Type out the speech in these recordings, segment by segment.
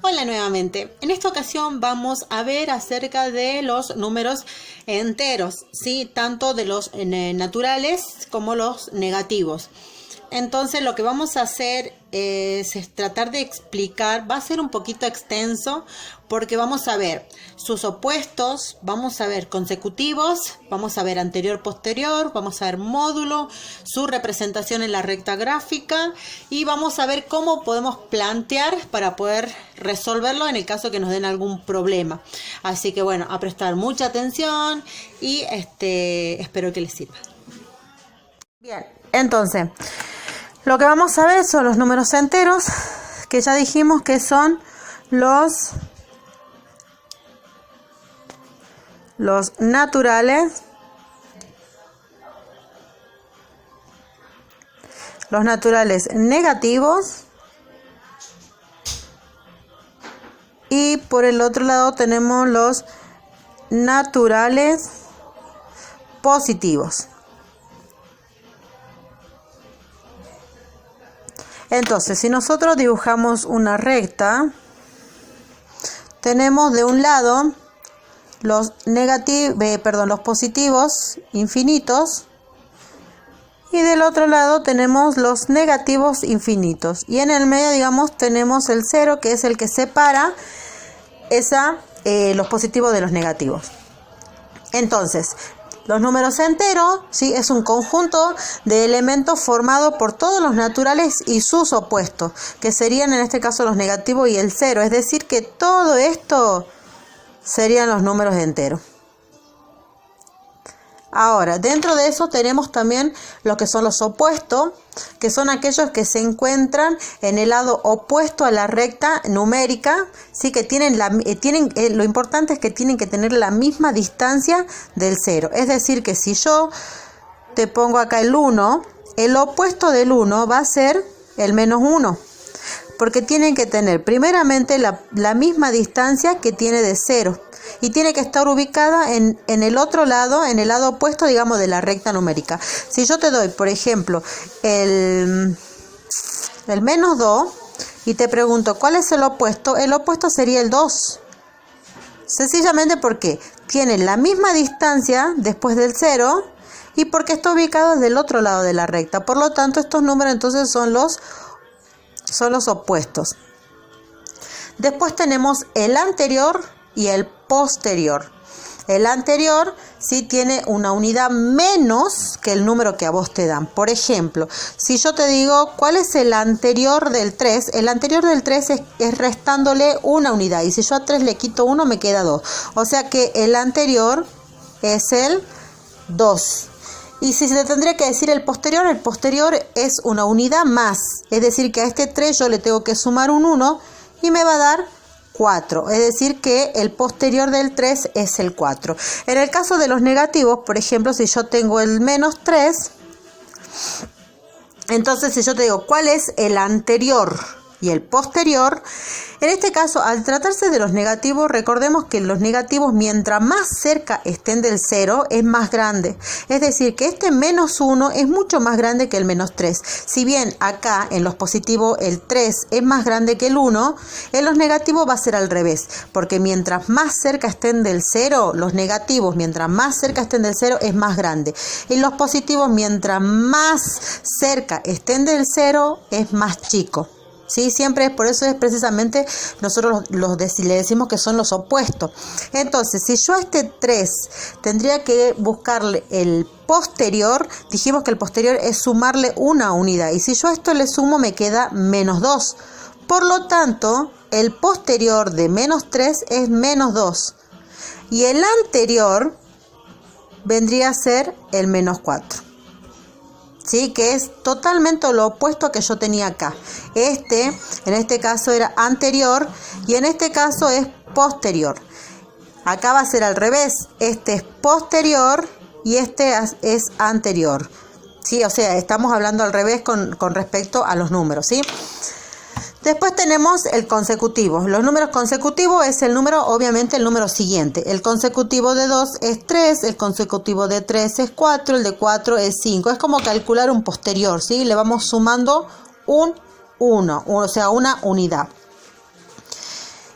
Hola nuevamente. En esta ocasión vamos a ver acerca de los números enteros, ¿sí? Tanto de los naturales como los negativos. Entonces lo que vamos a hacer es tratar de explicar, va a ser un poquito extenso porque vamos a ver sus opuestos, vamos a ver consecutivos, vamos a ver anterior, posterior, vamos a ver módulo, su representación en la recta gráfica y vamos a ver cómo podemos plantear para poder resolverlo en el caso que nos den algún problema. Así que bueno, a prestar mucha atención y espero que les sirva. Bien, entonces lo que vamos a ver son los números enteros, que ya dijimos que son los naturales, negativos, y por el otro lado tenemos los naturales positivos. Entonces, si nosotros dibujamos una recta, tenemos de un lado los positivos infinitos y del otro lado tenemos los negativos infinitos. Y en el medio, digamos, tenemos el 0, que es el que separa los positivos de los negativos. Entonces, los números enteros, ¿sí? Es un conjunto de elementos formado por todos los naturales y sus opuestos, que serían en este caso los negativos y el 0. Es decir, que todo esto serían los números enteros. Ahora, dentro de eso tenemos también lo que son los opuestos, que son aquellos que se encuentran en el lado opuesto a la recta numérica, ¿sí? Que lo importante es que tienen que tener la misma distancia del 0. Es decir, que si yo te pongo acá el 1, el opuesto del 1 va a ser el menos 1. Porque tienen que tener primeramente la misma distancia que tiene de 0. Y tiene que estar ubicada en el otro lado, en el lado opuesto, digamos, de la recta numérica. Si yo te doy, por ejemplo, el menos 2 y te pregunto ¿cuál es el opuesto? El opuesto sería el 2. Sencillamente porque tiene la misma distancia después del 0 y porque está ubicado del otro lado de la recta. Por lo tanto, estos números entonces son los opuestos. Después tenemos el anterior y el posterior. El anterior sí tiene una unidad menos que el número que a vos te dan. Por ejemplo, si yo te digo ¿cuál es el anterior del 3? El anterior del 3 es restándole una unidad. Y si yo a 3 le quito 1 me queda 2. O sea que el anterior es el 2. Y si se tendría que decir el posterior es una unidad más. Es decir, que a este 3 yo le tengo que sumar un 1 y me va a dar 4. Es decir, que el posterior del 3 es el 4. En el caso de los negativos, por ejemplo, si yo tengo el menos 3, entonces si yo te digo ¿cuál es el anterior y el posterior? En este caso, al tratarse de los negativos, recordemos que los negativos, mientras más cerca estén del 0, es más grande. Es decir, que este menos 1 es mucho más grande que el menos 3. Si bien acá en los positivos el 3 es más grande que el 1, en los negativos va a ser al revés. Porque mientras más cerca estén del 0, los negativos, mientras más cerca estén del 0, es más grande. Y los positivos, mientras más cerca estén del 0, es más chico. Sí, siempre por eso es precisamente nosotros le decimos que son los opuestos. Entonces, si yo a este 3 tendría que buscarle el posterior, dijimos que el posterior es sumarle una unidad. Y si yo a esto le sumo, me queda menos 2. Por lo tanto, el posterior de menos 3 es menos 2. Y el anterior vendría a ser el menos 4. ¿Sí? Que es totalmente lo opuesto que yo tenía acá. En este caso era anterior y en este caso es posterior. Acá va a ser al revés. Este es posterior y este es anterior. ¿Sí? O sea, estamos hablando al revés con respecto a los números, ¿sí? Después tenemos el consecutivo. Los números consecutivos es el número, obviamente el número siguiente. El consecutivo de 2 es 3, el consecutivo de 3 es 4, el de 4 es 5. Es como calcular un posterior, ¿sí? Le vamos sumando un 1, o sea, una unidad.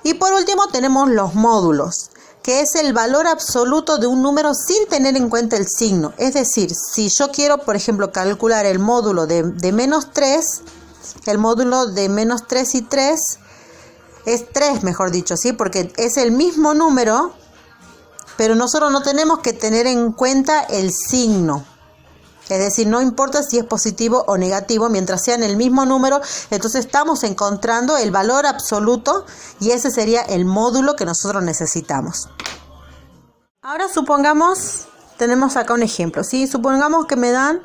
Y por último tenemos los módulos, que es el valor absoluto de un número sin tener en cuenta el signo. Es decir, si yo quiero, por ejemplo, calcular el módulo de menos 3, el módulo de menos 3 y 3 es 3, mejor dicho, ¿sí? Porque es el mismo número, pero nosotros no tenemos que tener en cuenta el signo. Es decir, no importa si es positivo o negativo, mientras sean el mismo número, entonces estamos encontrando el valor absoluto y ese sería el módulo que nosotros necesitamos. Ahora supongamos, tenemos acá un ejemplo, ¿sí? Supongamos que me dan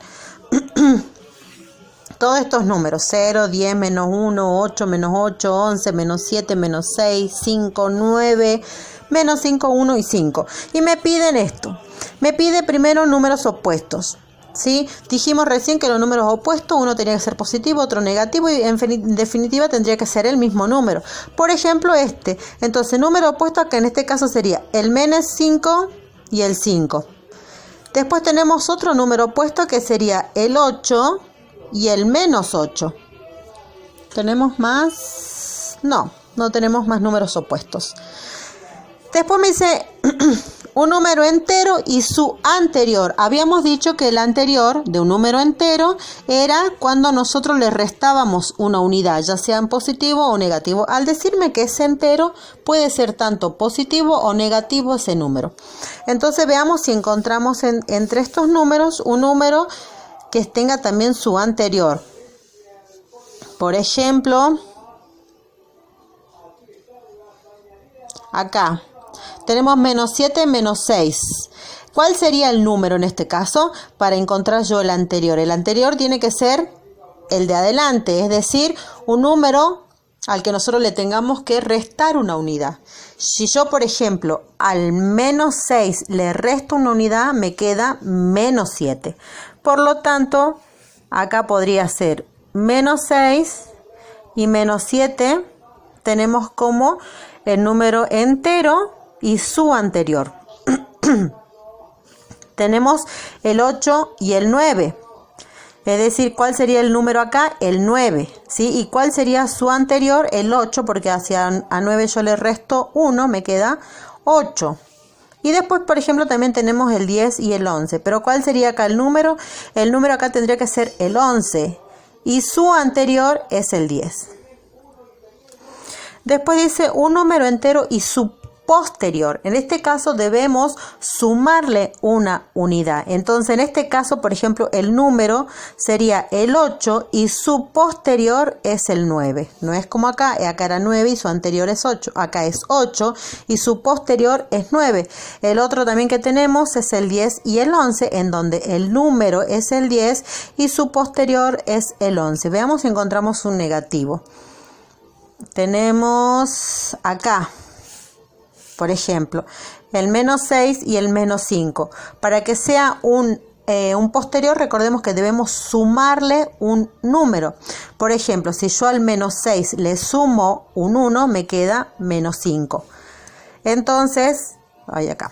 todos estos números, 0, 10, menos 1, 8, menos 8, 11, menos 7, menos 6, 5, 9, menos 5, 1 y 5. Y me piden esto, me pide primero números opuestos. ¿Sí? Dijimos recién que los números opuestos, uno tenía que ser positivo, otro negativo y en definitiva tendría que ser el mismo número. Por ejemplo este, entonces número opuesto acá en este caso sería el menos 5 y el 5. Después tenemos otro número opuesto que sería el 8 y el menos 8. ¿Tenemos más? No tenemos más números opuestos. Después me dice un número entero y su anterior. Habíamos dicho que el anterior de un número entero era cuando nosotros le restábamos una unidad, ya sea en positivo o negativo. Al decirme que es entero, puede ser tanto positivo o negativo ese número. Entonces veamos si encontramos entre estos números un número que tenga también su anterior. Por ejemplo, acá tenemos menos 7, menos 6. ¿Cuál sería el número en este caso para encontrar yo el anterior? El anterior tiene que ser el de adelante, es decir, un número al que nosotros le tengamos que restar una unidad. Si yo, por ejemplo, al menos 6 le resto una unidad, me queda menos 7. Por lo tanto, acá podría ser menos 6 y menos 7. Tenemos como el número entero y su anterior. Tenemos el 8 y el 9. Es decir, ¿cuál sería el número acá? El 9, ¿sí? ¿Y cuál sería su anterior? El 8, porque hacia a 9 yo le resto 1, me queda 8. Y después, por ejemplo, también tenemos el 10 y el 11. Pero ¿cuál sería acá el número? El número acá tendría que ser el 11. Y su anterior es el 10. Después dice un número entero y su posterior. En este caso debemos sumarle una unidad. Entonces, en este caso, por ejemplo, el número sería el 8 y su posterior es el 9. No es como acá era 9 y su anterior es 8. Acá es 8 y su posterior es 9. El otro también que tenemos es el 10 y el 11, en donde el número es el 10 y su posterior es el 11. Veamos si encontramos un negativo. Tenemos acá, por ejemplo, el menos 6 y el menos 5. Para que sea un posterior, recordemos que debemos sumarle un número. Por ejemplo, si yo al menos 6 le sumo un 1, me queda menos 5. Entonces, ahí acá,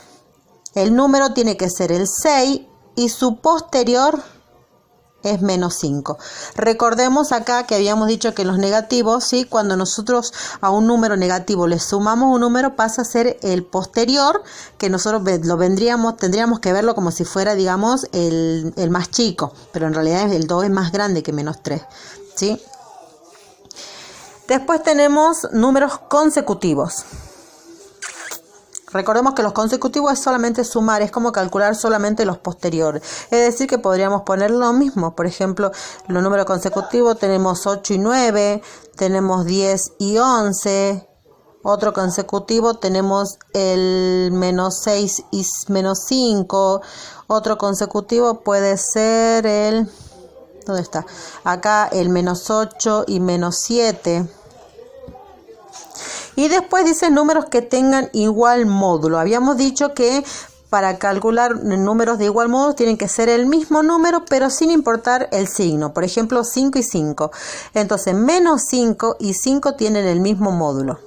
el número tiene que ser el 6 y su posterior es menos 5. Recordemos acá que habíamos dicho que en los negativos, ¿sí? Cuando nosotros a un número negativo le sumamos un número, pasa a ser el posterior, que nosotros tendríamos que verlo como si fuera, digamos, el más chico, pero en realidad el 2 es más grande que menos 3, ¿sí? Después tenemos números consecutivos. Recordemos que los consecutivos es solamente sumar, es como calcular solamente los posteriores. Es decir, que podríamos poner lo mismo. Por ejemplo, los números consecutivos tenemos 8 y 9, tenemos 10 y 11. Otro consecutivo tenemos el menos 6 y menos 5. Otro consecutivo puede ser el... ¿Dónde está? Acá el menos 8 y menos 7. Y después dice números que tengan igual módulo. Habíamos dicho que para calcular números de igual módulo tienen que ser el mismo número, pero sin importar el signo. Por ejemplo, 5 y 5. Entonces, menos 5 y 5 tienen el mismo módulo.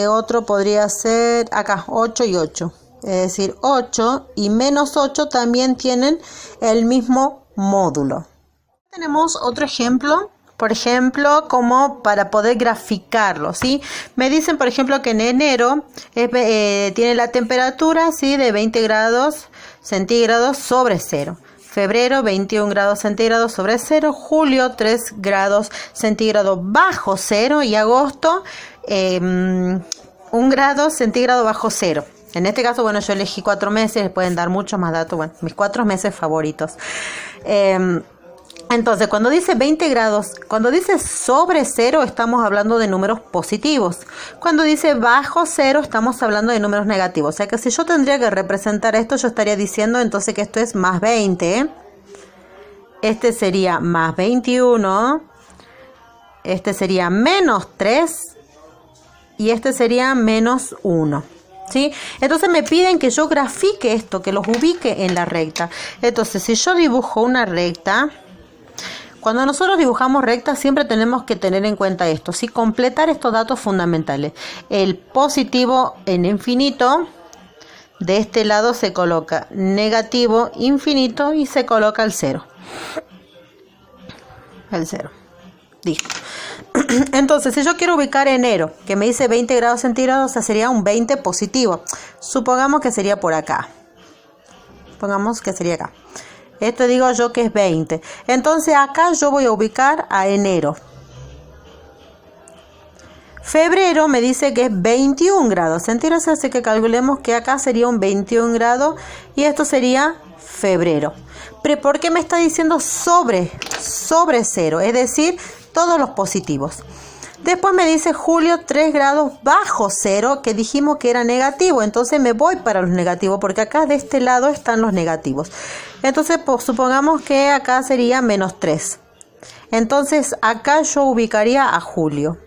Otro podría ser acá, 8 y 8. Es decir, 8 y menos 8 también tienen el mismo módulo. Tenemos otro ejemplo por ejemplo, como para poder graficarlo, ¿sí? Me dicen, por ejemplo, que en enero tiene la temperatura, ¿sí?, de 20 grados centígrados sobre cero. Febrero, 21 grados centígrados sobre cero. Julio, 3 grados centígrados bajo cero. Y agosto, 1 grado centígrado bajo cero. En este caso, bueno, yo elegí 4 meses, pueden dar muchos más datos, bueno, mis 4 meses favoritos. Entonces, cuando dice 20 grados, cuando dice sobre cero, estamos hablando de números positivos. Cuando dice bajo cero, estamos hablando de números negativos. O sea que si yo tendría que representar esto, yo estaría diciendo entonces que esto es más 20. Este sería más 21. Este sería menos 3. Y este sería menos 1. ¿Sí? Entonces me piden que yo grafique esto, que los ubique en la recta. Entonces, si yo dibujo una recta, cuando nosotros dibujamos rectas siempre tenemos que tener en cuenta esto, ¿sí? Completar estos datos fundamentales. El positivo en infinito, de este lado se coloca negativo infinito y se coloca el 0. El 0. Listo. Entonces, si yo quiero ubicar enero, que me dice 20 grados centígrados, o sea, sería un 20 positivo. Supongamos que sería por acá. Pongamos que sería acá. Esto digo yo que es 20. Entonces acá yo voy a ubicar a enero. Febrero me dice que es 21 grados centígrados, así que calculemos que acá sería un 21 grados y esto sería febrero. Pero ¿por qué me está diciendo sobre cero? Es decir, todos los positivos. Después me dice julio 3 grados bajo cero, que dijimos que era negativo. Entonces me voy para los negativos, porque acá de este lado están los negativos. Entonces pues, supongamos que acá sería menos 3. Entonces acá yo ubicaría a julio.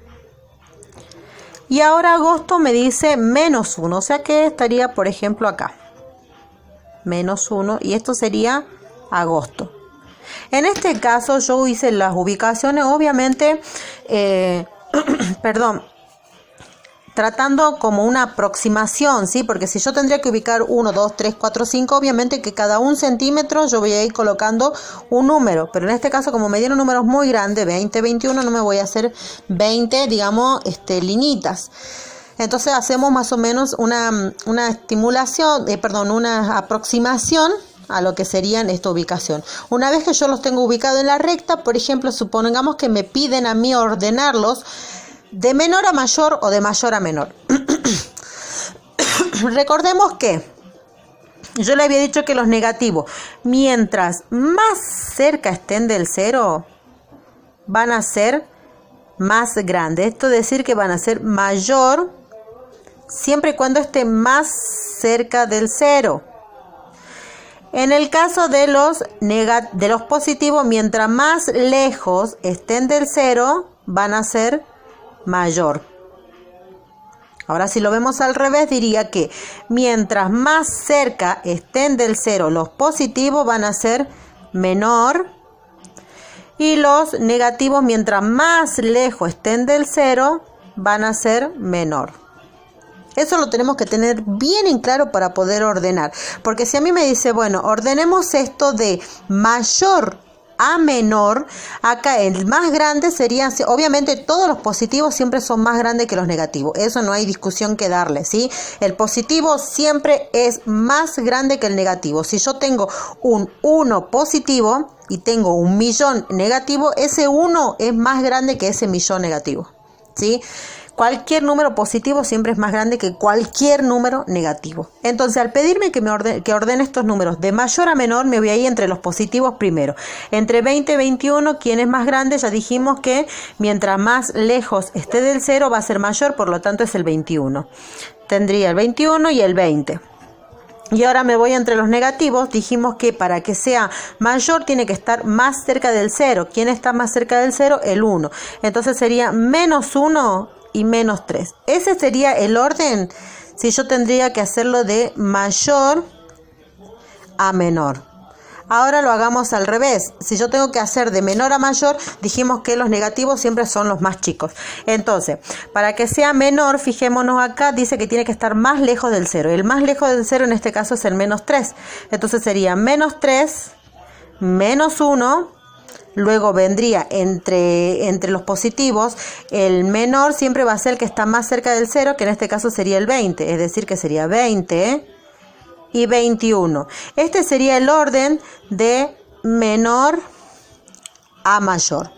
Y ahora agosto me dice menos 1. O sea que estaría, por ejemplo, acá. Menos 1. Y esto sería agosto. En este caso yo hice las ubicaciones, obviamente... tratando como una aproximación, ¿sí? Porque si yo tendría que ubicar 1, 2, 3, 4, 5, obviamente que cada 1 centímetro yo voy a ir colocando un número. Pero en este caso, como me dieron números muy grandes, 20, 21, no me voy a hacer 20, digamos, linitas. Entonces hacemos más o menos una estimulación, una aproximación a lo que serían esta ubicación. Una vez que yo los tengo ubicados en la recta, por ejemplo, supongamos que me piden a mí ordenarlos de menor a mayor o de mayor a menor. Recordemos que yo le había dicho que los negativos, mientras más cerca estén del 0, van a ser más grandes. Esto es decir que van a ser mayor siempre y cuando esté más cerca del 0. En el caso de los positivos, mientras más lejos estén del 0, van a ser mayor. Ahora, si lo vemos al revés, diría que mientras más cerca estén del 0, los positivos van a ser menor. Y los negativos, mientras más lejos estén del 0, van a ser menor. Eso lo tenemos que tener bien en claro para poder ordenar. Porque si a mí me dice, bueno, ordenemos esto de mayor a menor, acá el más grande sería, obviamente todos los positivos siempre son más grandes que los negativos. Eso no hay discusión que darle, ¿sí? El positivo siempre es más grande que el negativo. Si yo tengo un 1 positivo y tengo 1.000.000 negativo, ese 1 es más grande que ese 1.000.000 negativo, ¿sí? Cualquier número positivo siempre es más grande que cualquier número negativo. Entonces, al pedirme que ordene estos números de mayor a menor, me voy a ir entre los positivos primero. Entre 20 y 21, ¿quién es más grande? Ya dijimos que mientras más lejos esté del 0 va a ser mayor, por lo tanto es el 21. Tendría el 21 y el 20. Y ahora me voy entre los negativos. Dijimos que para que sea mayor tiene que estar más cerca del 0. ¿Quién está más cerca del 0? El 1. Entonces sería menos 1 y menos 3. Ese sería el orden si yo tendría que hacerlo de mayor a menor. Ahora lo hagamos al revés. Si yo tengo que hacer de menor a mayor, dijimos que los negativos siempre son los más chicos. Entonces, para que sea menor, fijémonos acá, dice que tiene que estar más lejos del 0. El más lejos del 0 en este caso es el menos 3. Entonces sería menos 3, menos 1. luego vendría entre los positivos, el menor siempre va a ser el que está más cerca del 0, que en este caso sería el 20, es decir, que sería 20 y 21. Este sería el orden de menor a mayor.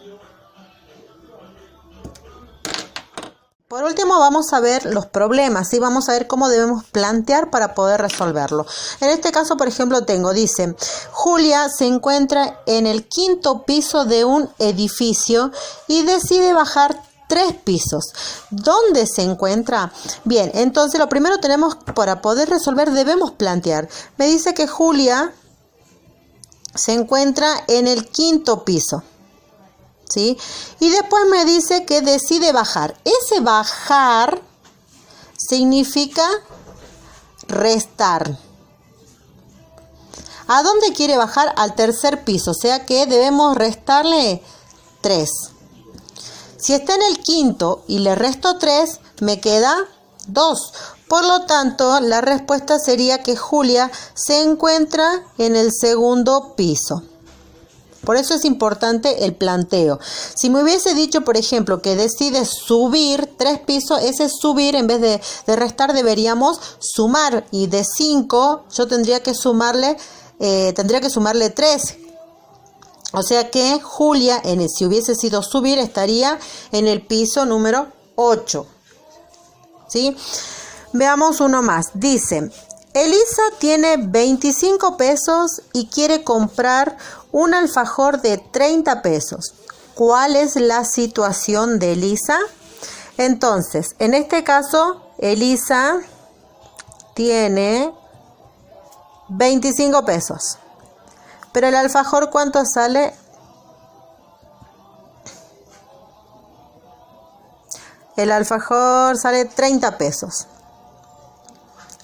Por último vamos a ver los problemas, ¿sí? Vamos a ver cómo debemos plantear para poder resolverlo. En este caso, por ejemplo, dice, Julia se encuentra en el 5º piso de un edificio y decide bajar 3 pisos. ¿Dónde se encuentra? Bien, entonces lo primero para poder resolver, debemos plantear. Me dice que Julia se encuentra en el 5º piso. ¿Sí? Y después me dice que decide bajar. Ese bajar significa restar. ¿A dónde quiere bajar? Al 3er piso. O sea que debemos restarle 3. Si está en el 5º y le resto 3, me queda 2. Por lo tanto, la respuesta sería que Julia se encuentra en el 2º piso. Por eso es importante el planteo. Si me hubiese dicho, por ejemplo, que decide subir 3 pisos, ese subir, en vez de restar, deberíamos sumar. Y de 5, yo tendría que sumarle 3. O sea que Julia, si hubiese sido subir, estaría en el piso número 8. ¿Sí? Veamos uno más. Dice, Elisa tiene 25 pesos y quiere comprar un alfajor de 30 pesos. ¿Cuál es la situación de Elisa? Entonces, en este caso, Elisa tiene 25 pesos. Pero el alfajor, ¿cuánto sale? El alfajor sale 30 pesos.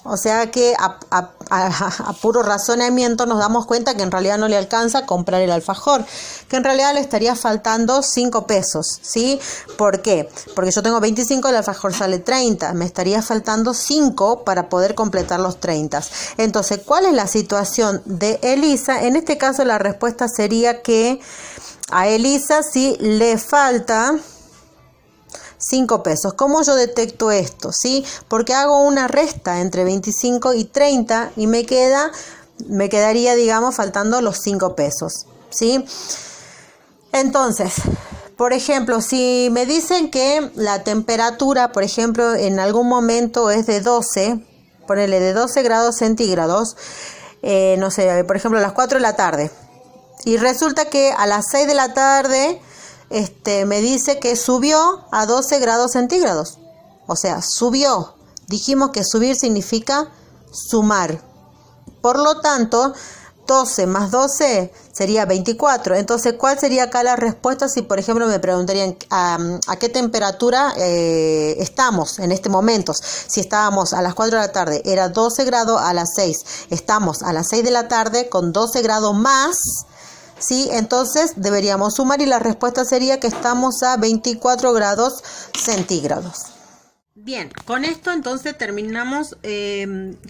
O sea que a puro razonamiento nos damos cuenta que en realidad no le alcanza a comprar el alfajor, que en realidad le estaría faltando 5 pesos, ¿sí? ¿Por qué? Porque yo tengo 25, el alfajor sale 30, me estaría faltando 5 para poder completar los 30. Entonces, ¿cuál es la situación de Elisa? En este caso la respuesta sería que a Elisa sí le falta 5 pesos. ¿Cómo yo detecto esto? ¿Sí? Porque hago una resta entre 25 y 30 y me quedaría, digamos, faltando los 5 pesos. ¿Sí? Entonces, por ejemplo, si me dicen que la temperatura, por ejemplo, en algún momento es de 12, ponele de 12 grados centígrados, no sé, por ejemplo, a las 4 de la tarde, y resulta que a las 6 de la tarde me dice que subió a 12 grados centígrados. O sea, subió. Dijimos que subir significa sumar. Por lo tanto, 12 más 12 sería 24. Entonces, ¿cuál sería acá la respuesta? Si, por ejemplo, me preguntarían a qué temperatura estamos en este momento. Si estábamos a las 4 de la tarde, era 12 grados a las 6. Estamos a las 6 de la tarde con 12 grados más. ¿Sí? Entonces deberíamos sumar y la respuesta sería que estamos a 24 grados centígrados. Bien, con esto entonces terminamos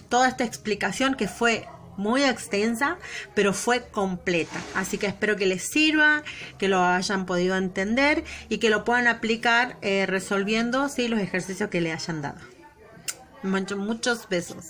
toda esta explicación que fue muy extensa, pero fue completa. Así que espero que les sirva, que lo hayan podido entender y que lo puedan aplicar resolviendo, ¿sí?, los ejercicios que le hayan dado. Muchos besos.